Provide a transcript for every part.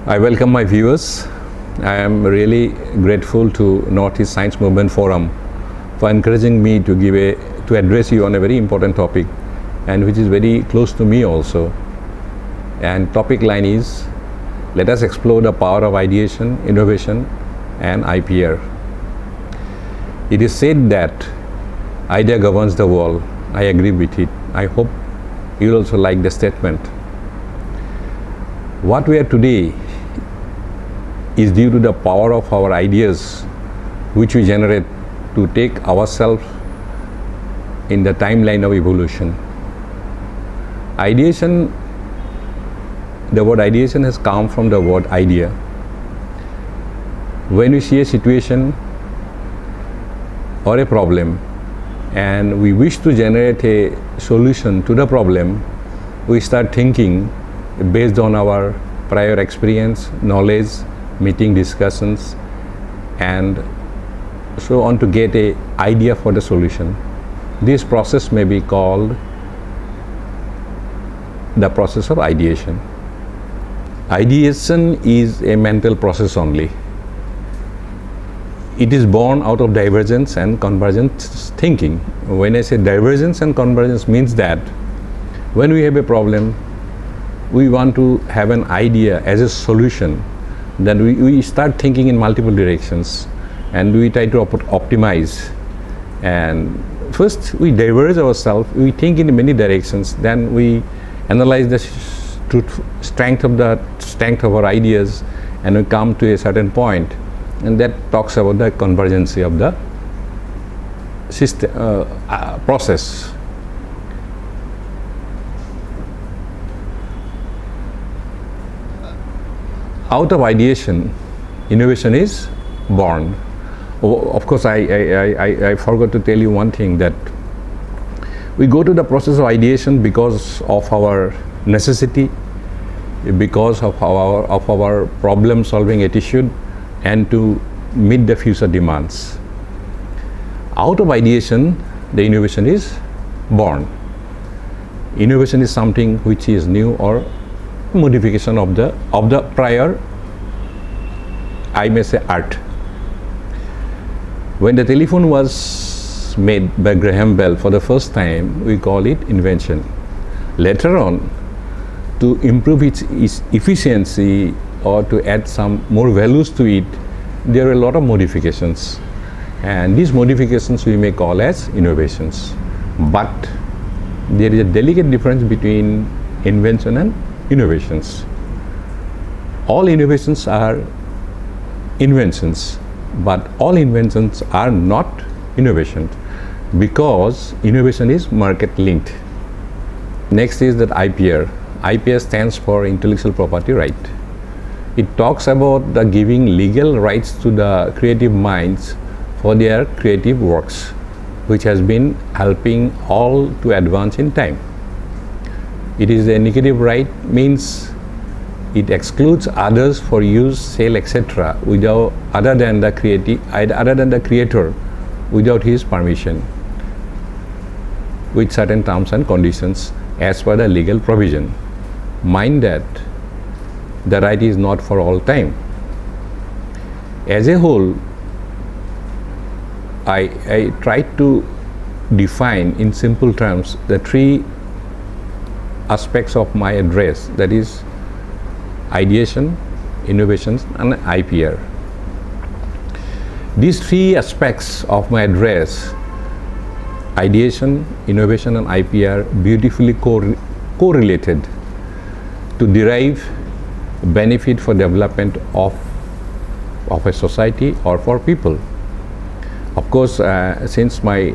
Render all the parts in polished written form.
I welcome my viewers. I am really grateful to Northeast Science Movement Forum for encouraging me to address you on a very important topic, and which is very close to me also. And topic line is, let us explore the power of ideation, innovation and IPR. It is said that idea governs the world. I agree with it. I hope you will also like the statement. What we are today is due to the power of our ideas, which we generate to take ourselves in the timeline of evolution. Ideation, the word ideation has come from the word idea. When we see a situation or a problem and we wish to generate a solution to the problem, we start thinking based on our prior experience, knowledge, meeting discussions, and so on to get an idea for the solution. This process may be called the process of ideation. Ideation is a mental process only. It is born out of divergence and convergence thinking. When I say divergence and convergence, means that when we have a problem, we want to have an idea as a solution. Then we start thinking in multiple directions and we try to optimize. And first we diverge ourselves, we think in many directions, then we analyze the strength of our ideas, and we come to a certain point, and that talks about the convergence of the system, process. Out of ideation, innovation is born. Of course, I forgot to tell you one thing, that we go to the process of ideation because of our necessity, because of our problem solving attitude, and to meet the future demands. Out of ideation, the innovation is born. Innovation is something which is new or modification of the prior, I may say, art. When the telephone was made by Graham Bell for the first time, we call it invention. Later on, to improve its efficiency or to add some more values to it, there are a lot of modifications, and these modifications we may call as innovations. But there is a delicate difference between invention and innovations. All innovations are inventions, but all inventions are not innovation, because innovation is market linked. Next is that IPR. IPR stands for intellectual property right. It talks about the giving legal rights to the creative minds for their creative works, which has been helping all to advance in time. It is a negative right, means it excludes others for use, sale, etc. without other than the creator, without his permission, with certain terms and conditions as per the legal provision. Mind that the right is not for all time. As a whole, I tried to define in simple terms the three aspects of my address, that is ideation, innovations and IPR. These three aspects of my address, ideation, innovation and IPR, beautifully correlated to derive benefit for development of a society or for people. Of course, since my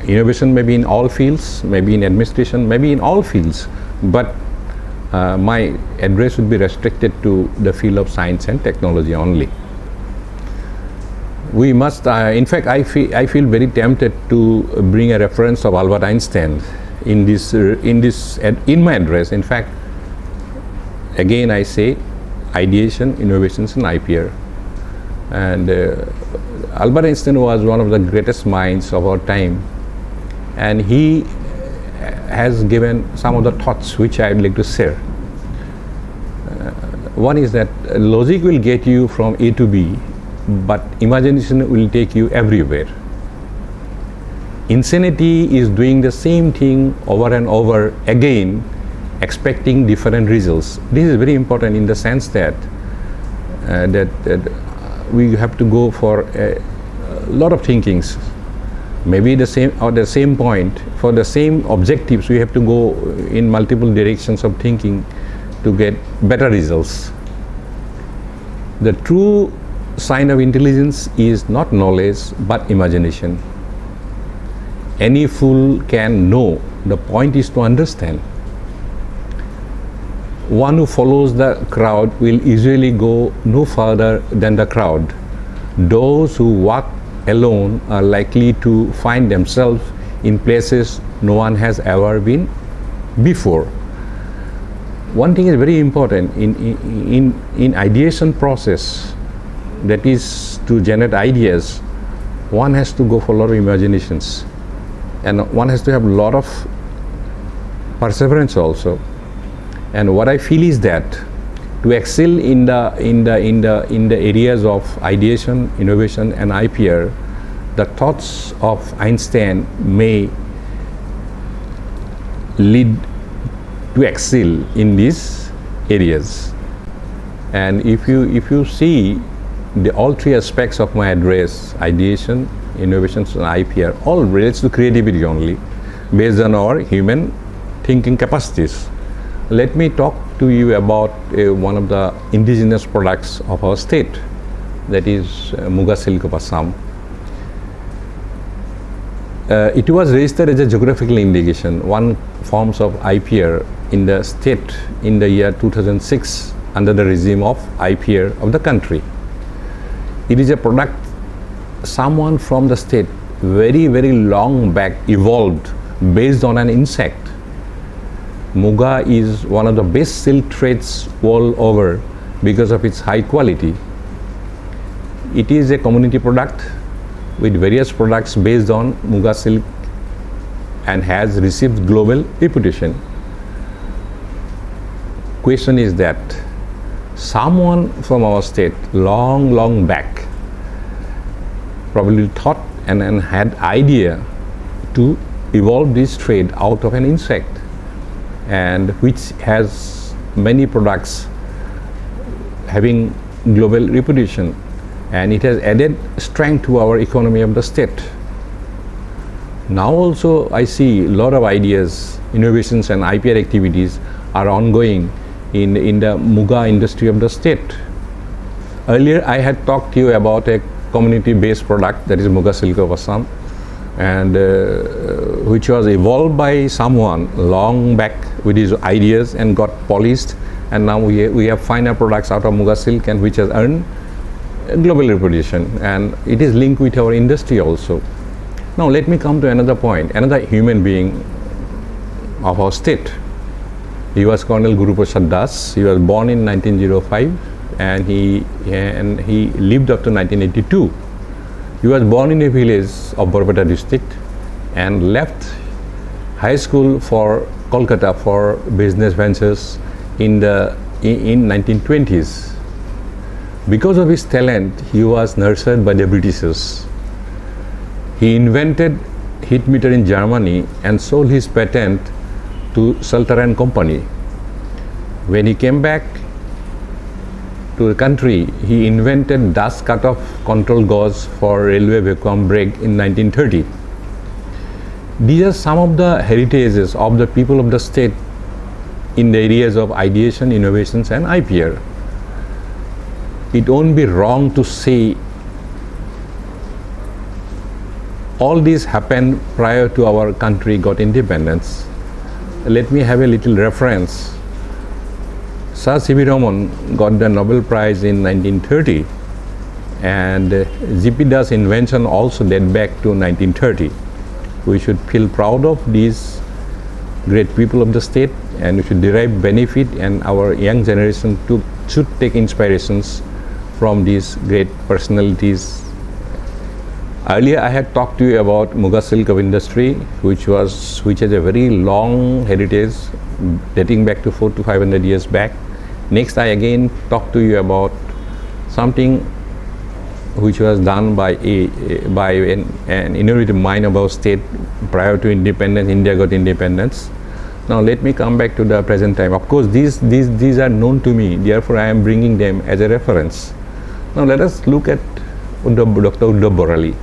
innovation may be in all fields, maybe in administration, maybe in all fields, but my address would be restricted to the field of science and technology only. We must, in fact, I feel very tempted to bring a reference of Albert Einstein in my address. In fact, again I say ideation, innovations and IPR. And Albert Einstein was one of the greatest minds of our time, and he has given some of the thoughts which I would like to share. One is that logic will get you from A to B, but imagination will take you everywhere. Insanity is doing the same thing over and over again, expecting different results. This is very important in the sense that we have to go for a lot of thinkings. Maybe the same point, for the same objectives, we have to go in multiple directions of thinking to get better results. The true sign of intelligence is not knowledge but imagination. Any fool can know. The point is to understand. One who follows the crowd will usually go no further than the crowd. Those who walk alone are likely to find themselves in places no one has ever been before. One thing is very important in ideation process, that is to generate ideas, one has to go for a lot of imaginations, and one has to have a lot of perseverance also. And what I feel is that to excel in the areas of ideation, innovation, and IPR, the thoughts of Einstein may lead to excel in these areas. And if you see all three aspects of my address, ideation, innovations, and IPR, all relates to creativity only, based on our human thinking capacities. Let me talk to you about one of the indigenous products of our state, that is Muga silk of Assam. It was registered as a geographical indication, one forms of IPR in the state in the year 2006 under the regime of IPR of the country. It is a product someone from the state very, very long back evolved based on an insect. Muga is one of the best silk trades world over because of its high quality. It is a community product with various products based on Muga silk and has received global reputation. Question is that someone from our state long back probably thought and had idea to evolve this trade out of an insect, and which has many products having global reputation, and it has added strength to our economy of the state. Now also I see a lot of ideas, innovations, and IPR activities are ongoing in the Muga industry of the state. Earlier I had talked to you about a community-based product, that is Muga silk of Assam, and which was evolved by someone long back with his ideas and got polished, and now we have finer products out of Muga silk, and which has earned global reputation, and it is linked with our industry also. Now let me come to another point, another human being of our state. He was Colonel Guru Prasad Das. He was born in 1905 and he lived up to 1982. He was born in a village of Barpeta district and left high school for Kolkata for business ventures in 1920s. Because of his talent, he was nurtured by the Britishers. He invented heat meter in Germany and sold his patent to Salter and Company. When he came back to the country, he invented dust cutoff control gauze for railway vacuum brake in 1930. These are some of the heritages of the people of the state in the areas of ideation, innovations, and IPR. It won't be wrong to say all this happened prior to our country got independence. Let me have a little reference. Sir C.V. Raman got the Nobel Prize in 1930, and G.P. Das' invention also date back to 1930. We should feel proud of these great people of the state, and we should derive benefit, and our young generation should take inspirations from these great personalities. Earlier I had talked to you about Muga silk of industry, which has a very long heritage dating back to 400 to 500 years back, Next, I again talk to you about something which was done by an innovative mind about state prior to independence. India got independence. Now let me come back to the present time. Of course, these are known to me. Therefore, I am bringing them as a reference. Now let us look at Dr. Uddhav Borali.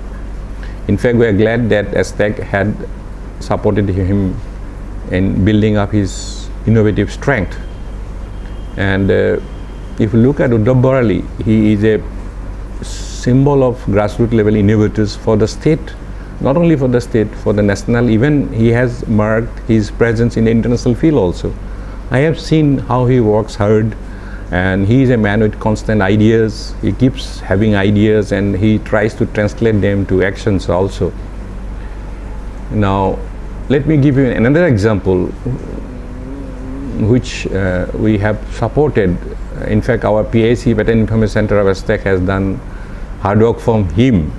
In fact, we are glad that ASTEC had supported him in building up his innovative strength. And if you look at Uddhav Borali, he is a symbol of grassroots level innovators for the state, not only for the state, for the national. Even he has marked his presence in the international field also. I have seen how he works hard, and he is a man with constant ideas. He keeps having ideas and he tries to translate them to actions also. Now let me give you another example which we have supported. In fact, our PIC, Patent Information Center of ASTEC, has done hard work from him,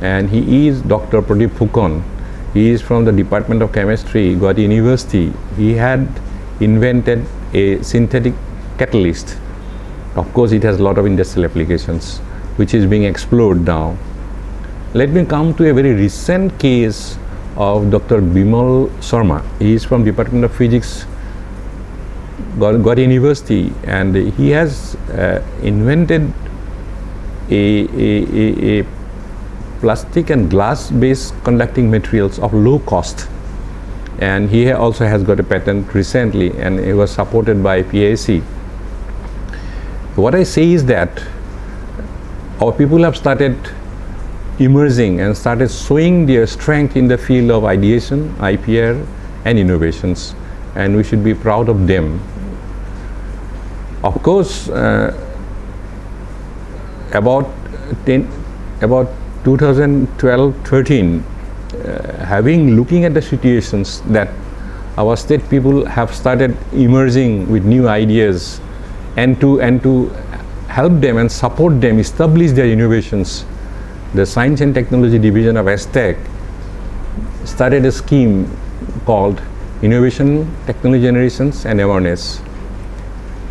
and he is Dr. Pradeep Phukon. He is from the Department of Chemistry, Govt University. He had invented a synthetic catalyst. Of course, it has a lot of industrial applications which is being explored now. Let me come to a very recent case of Dr. Bimal Sharma. He is from Department of Physics, Govt University, and he has invented a plastic and glass based conducting materials of low cost, and he also has got a patent recently, and it was supported by PIC. What I say is that our people have started emerging and started showing their strength in the field of ideation, IPR and innovations, and we should be proud of them. Of course, about 2012-13, looking at the situations that our state people have started emerging with new ideas, and to help them and support them establish their innovations, the Science and Technology Division of ASTEC started a scheme called Innovation, Technology Generations and Awareness.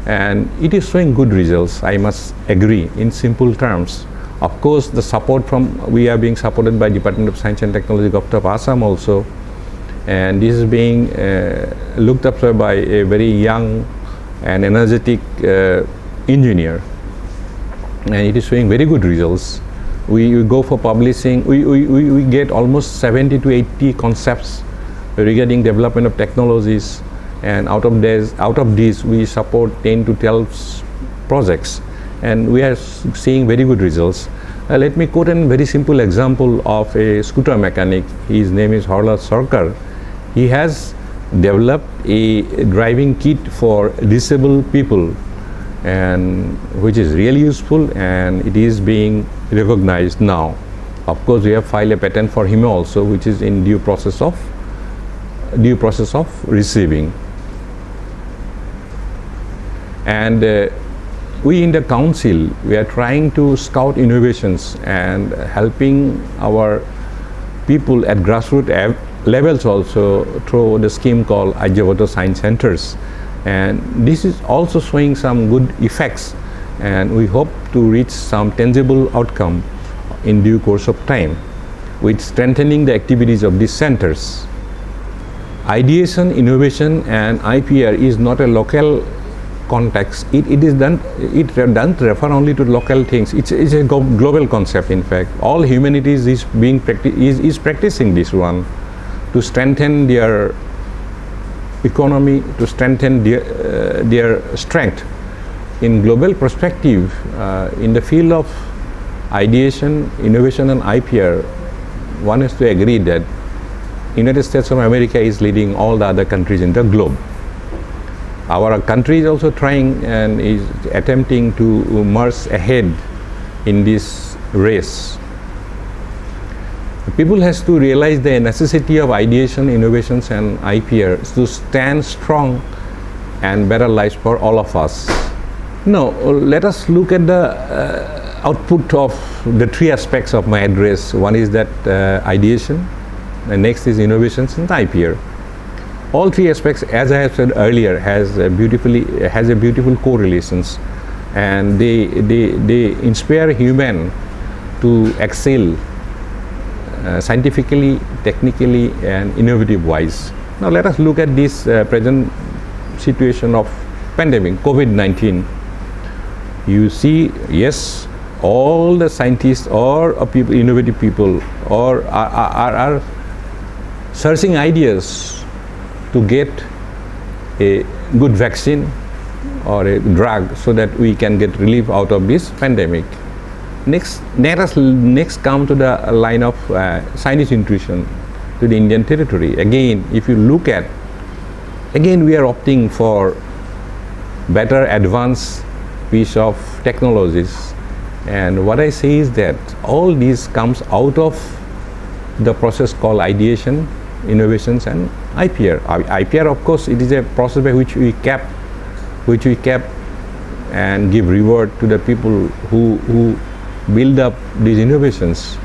And it is showing good results, I must agree, in simple terms. Of course, the support we are being supported by Department of Science and Technology, Govt of Assam also, and this is being looked up by a very young and energetic engineer, and it is showing very good results. We go for publishing, we get almost 70 to 80 concepts regarding development of technologies, and out of these we support 10 to 12 projects, and we are seeing very good results. Let me quote a very simple example of a scooter mechanic. His name is Harlal Sarkar. He has developed a driving kit for disabled people, and which is really useful, and it is being recognized now. Of course, we have filed a patent for him also, which is in due process of receiving. And we in the council, we are trying to scout innovations and helping our people at grassroots levels also through the scheme called Ajyavato Science Centers, and this is also showing some good effects, and we hope to reach some tangible outcome in due course of time with strengthening the activities of these centers. Ideation, innovation and IPR is not a local context. It doesn't refer only to local things. It's a global concept. In fact, all humanities is practicing this one to strengthen their economy, to strengthen their strength. In global perspective, in the field of ideation, innovation and IPR, one has to agree that United States of America is leading all the other countries in the globe. Our country is also trying and is attempting to march ahead in this race. People has to realize the necessity of ideation, innovations and IPR to stand strong and better lives for all of us. Now, let us look at the output of the three aspects of my address. One is that ideation, the next is innovations and IPR. All three aspects, as I have said earlier, has a beautiful correlations, and they inspire human to excel scientifically, technically, and innovative wise. Now let us look at this present situation of pandemic, COVID-19. You see, yes, all the scientists or people, innovative people, are searching ideas to get a good vaccine or a drug so that we can get relief out of this pandemic. Let us next come to the line of Chinese intrusion to the Indian territory. Again, if you look at, again we are opting for better advanced piece of technologies, and what I say is that all this comes out of the process called ideation, innovations, and IPR. IPR, of course, it is a process by which we kept and give reward to the people who build up these innovations.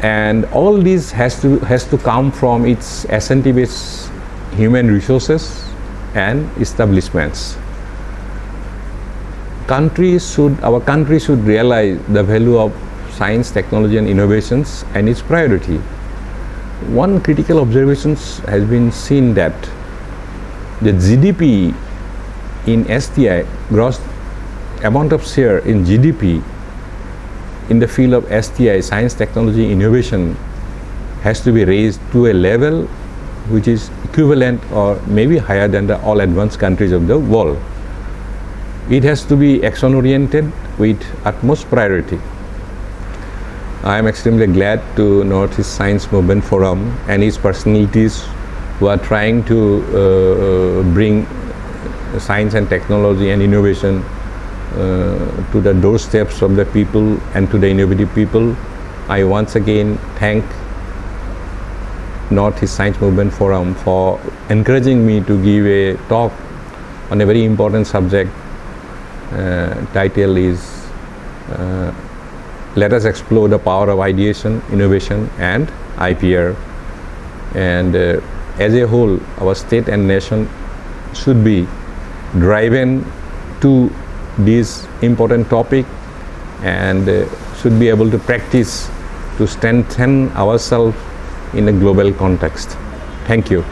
And all this has to come from its S&T-based human resources and establishments. Our country should realize the value of science, technology, and innovations and its priority. One critical observation has been seen that the GDP in STI, gross amount of share in GDP in the field of STI, science, technology, innovation, has to be raised to a level which is equivalent or maybe higher than the all advanced countries of the world. It has to be action oriented with utmost priority. I am extremely glad to Northeast Science Movement Forum and its personalities who are trying to bring science and technology and innovation to the doorsteps of the people and to the innovative people. I once again thank Northeast Science Movement Forum for encouraging me to give a talk on a very important subject. Title is Let us explore the power of ideation, innovation, and IPR. And as a whole, our state and nation should be driven to this important topic and should be able to practice to strengthen ourselves in a global context. Thank you.